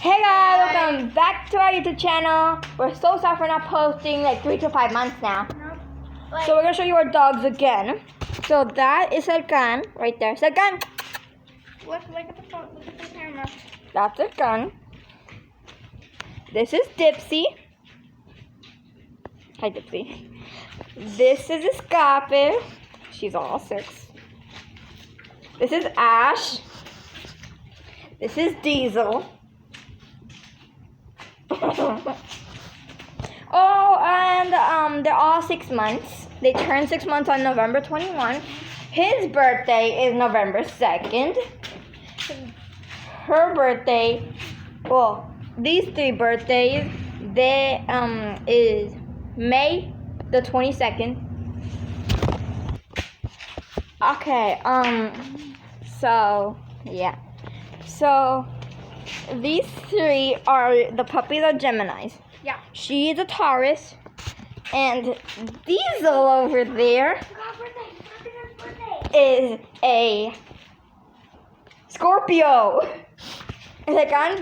Hey guys, welcome back to our YouTube channel. We're so sorry for not posting like 3 to 5 months now. Nope. So we're gonna show you our dogs again. So that is Zelkan right there. Zelkan! Look at the phone. Look at the camera. That's Zelkan. This is Dipsie. Hi Dipsie. This is Escapé. She's all 6. This is Ash. This is Diesel. Oh, and they're all 6 months. They turn 6 months on November 21. His birthday is November 2nd. Her birthday, well, these 3 birthdays, they is May the 22nd. Okay, so yeah. So these 3 are the puppies are Geminis. Yeah. She's a Taurus, and Diesel over there is a Scorpio. And Zelkan's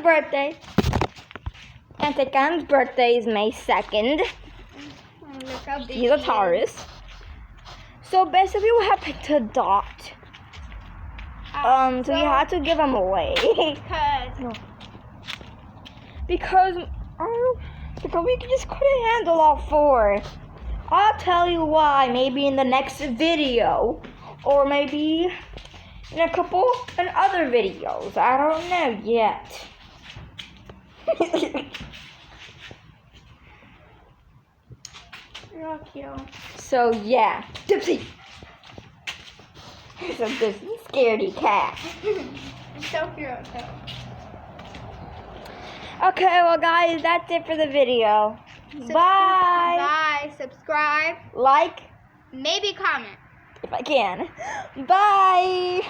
birthday is May 2nd. Look how big He's a Taurus. So basically we have picked a dot. So we had to give him away. Because we just couldn't handle all 4. I'll tell you why maybe in the next video. Or maybe in a couple and other videos. I don't know yet. You're all cute. So yeah. Dipsie! So this scaredy cat. It's so cute too. Okay, well guys, that's it for the video. Bye! Bye. Subscribe. Like, Maybe comment. if I can. Bye!